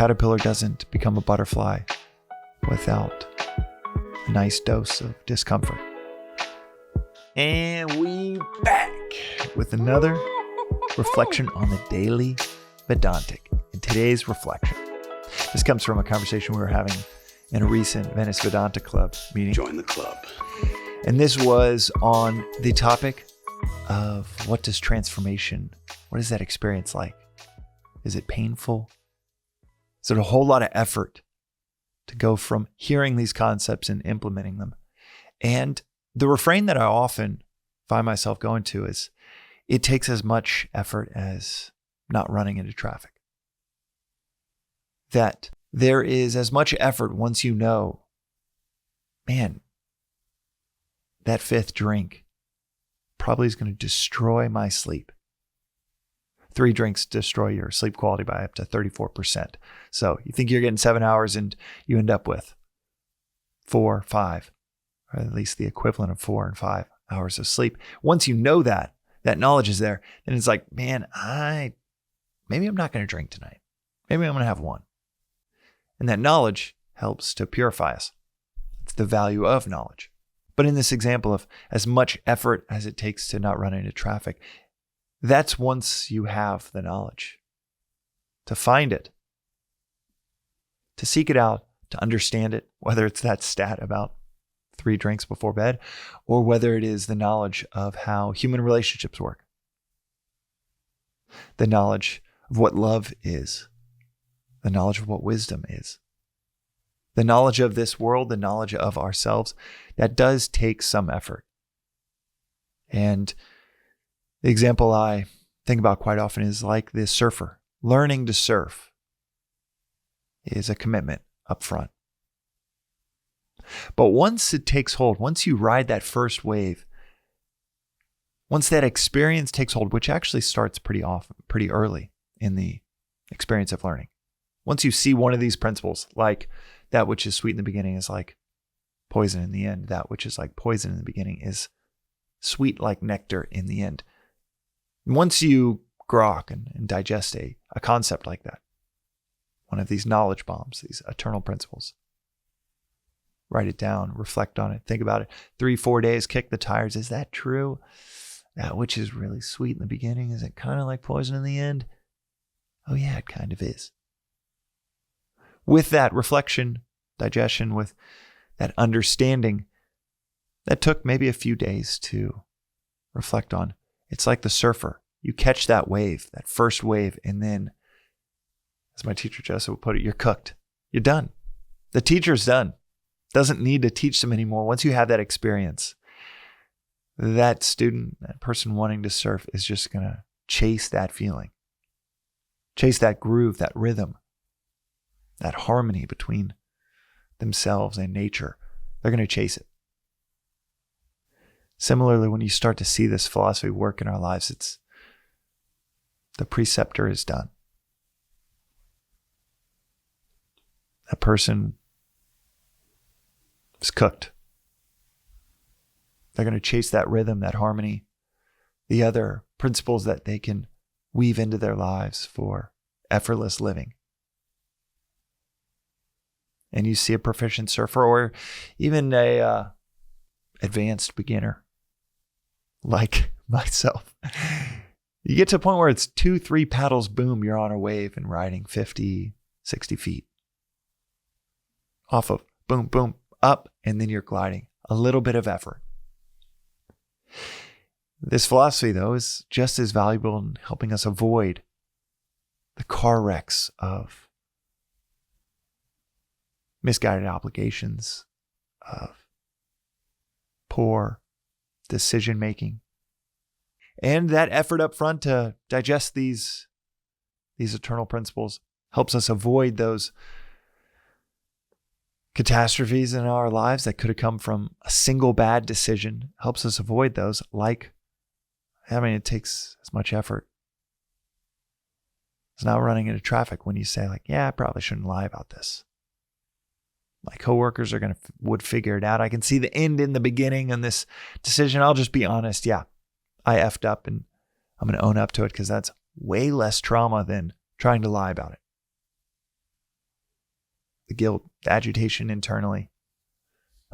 caterpillar doesn't become a butterfly without a nice dose of discomfort. And we back with another reflection on the daily Vedantic. In today's reflection, this comes from a conversation we were having in a recent Venice Vedanta Club meeting. Join the club. And this was on the topic of what is that experience like? Is it painful? Is it a whole lot of effort to go from hearing these concepts and implementing them? And the refrain that I often find myself going to is, it takes as much effort as not running into traffic. That there is as much effort once you know, man, that fifth drink probably is going to destroy my sleep. 3 drinks destroy your sleep quality by up to 34%. So you think you're getting 7 hours and you end up with 4, 5, or at least the equivalent of 4 and 5 hours of sleep. Once you know that knowledge is there, then it's like, man, maybe I'm not going to drink tonight. Maybe I'm going to have one. And that knowledge helps to purify us. It's the value of knowledge. But in this example of as much effort as it takes to not run into traffic, that's once you have the knowledge. To find it, to seek it out, to understand it, whether it's that stat about 3 drinks before bed, or whether it is the knowledge of how human relationships work. The knowledge of what love is. The knowledge of what wisdom is. The knowledge of this world, the knowledge of ourselves, that does take some effort. And the example I think about quite often is like the surfer. Learning to surf is a commitment up front. But once it takes hold, once you ride that first wave, once that experience takes hold, which actually starts pretty early in the experience of learning. Once you see one of these principles, like that which is sweet in the beginning is like poison in the end, that which is like poison in the beginning is sweet like nectar in the end. Once you grok and digest a concept like that, one of these knowledge bombs, these eternal principles, write it down, reflect on it, think about it. 3-4 days, kick the tires. Is that true? That which is really sweet in the beginning, is it kind of like poison in the end? Oh yeah, it kind of is. With that reflection, digestion, with that understanding, that took maybe a few days to reflect on. It's like the surfer. You catch that wave, that first wave, and then, as my teacher Joseph would put it, you're cooked. You're done. The teacher's done. Doesn't need to teach them anymore. Once you have that experience, that student, that person wanting to surf is just going to chase that feeling, chase that groove, that rhythm, that harmony between themselves and nature. They're going to chase it. Similarly, when you start to see this philosophy work in our lives, it's the preceptor is done. That person is cooked. They're going to chase that rhythm, that harmony, the other principles that they can weave into their lives for effortless living. And you see a proficient surfer or even a advanced beginner like myself. You get to a point where it's 2-3 paddles, boom, you're on a wave and riding 50, 60 feet. Off of boom, boom, up, and then you're gliding. A little bit of effort. This philosophy, though, is just as valuable in helping us avoid the car wrecks of misguided obligations, of poor decision-making, and that effort up front to digest these eternal principles helps us avoid those catastrophes in our lives that could have come from a single bad decision. Helps us avoid those, it takes as much effort. It's not running into traffic when you say I probably shouldn't lie about this. My coworkers would figure it out. I can see the end in the beginning on this decision. I'll just be honest. Yeah, I effed up and I'm going to own up to it because that's way less trauma than trying to lie about it. the guilt, the agitation internally.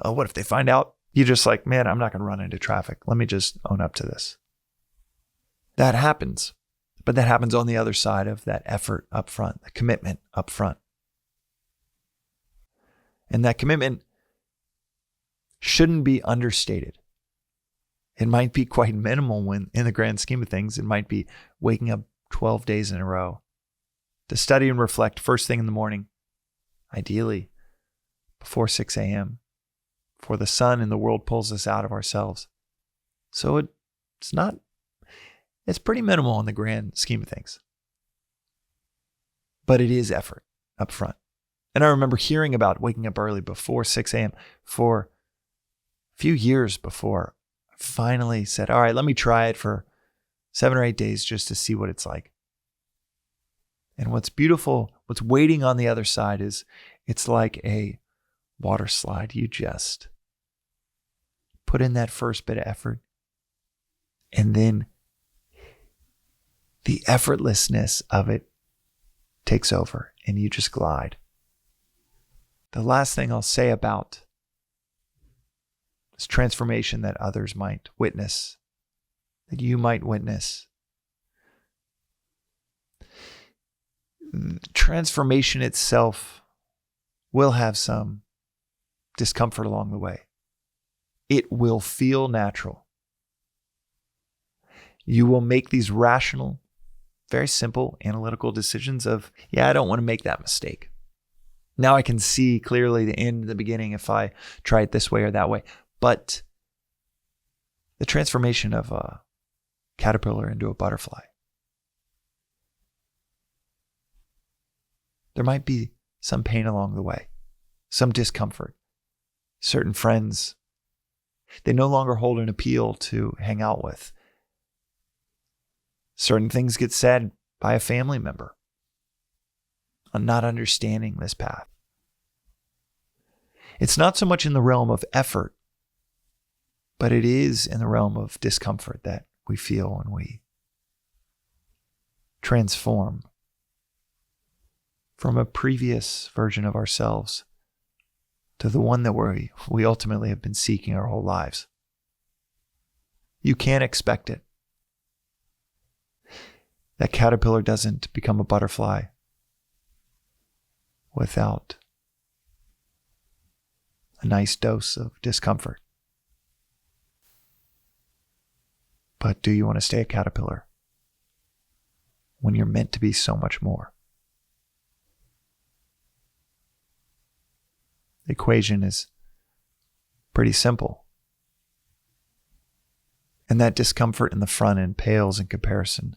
Oh, what if they find out? You're just like, man, I'm not going to run into traffic. Let me just own up to this. That happens. But that happens on the other side of that effort up front, the commitment up front. And that commitment shouldn't be understated. It might be quite minimal when, in the grand scheme of things, it might be waking up 12 days in a row to study and reflect first thing in the morning, ideally before 6 a.m., before the sun and the world pulls us out of ourselves. So it's pretty minimal in the grand scheme of things. But it is effort up front. And I remember hearing about waking up early before 6 a.m. for a few years before I finally said, all right, let me try it for 7 or 8 days just to see what it's like. And what's beautiful, what's waiting on the other side is it's like a water slide. You just put in that first bit of effort, and then the effortlessness of it takes over and you just glide. The last thing I'll say about this transformation that others might witness, that you might witness. Transformation itself will have some discomfort along the way. It will feel natural. You will make these rational, very simple analytical decisions of, I don't want to make that mistake. Now I can see clearly the end, the beginning, if I try it this way or that way. But the transformation of a caterpillar into a butterfly, there might be some pain along the way, some discomfort. Certain friends, they no longer hold an appeal to hang out with. Certain things get said by a family member on not understanding this path. It's not so much in the realm of effort, but it is in the realm of discomfort that we feel when we transform from a previous version of ourselves to the one that we ultimately have been seeking our whole lives. You can't expect it. That caterpillar doesn't become a butterfly without a nice dose of discomfort. But do you want to stay a caterpillar when you're meant to be so much more? The equation is pretty simple. And that discomfort in the front end pales in comparison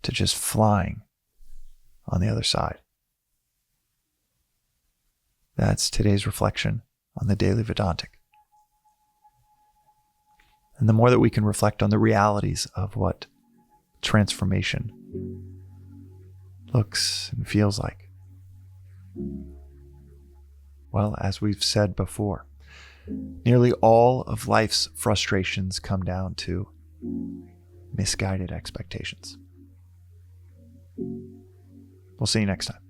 to just flying on the other side. That's today's reflection on the Daily Vedantic. And the more that we can reflect on the realities of what transformation looks and feels like, well, as we've said before, nearly all of life's frustrations come down to misguided expectations. We'll see you next time.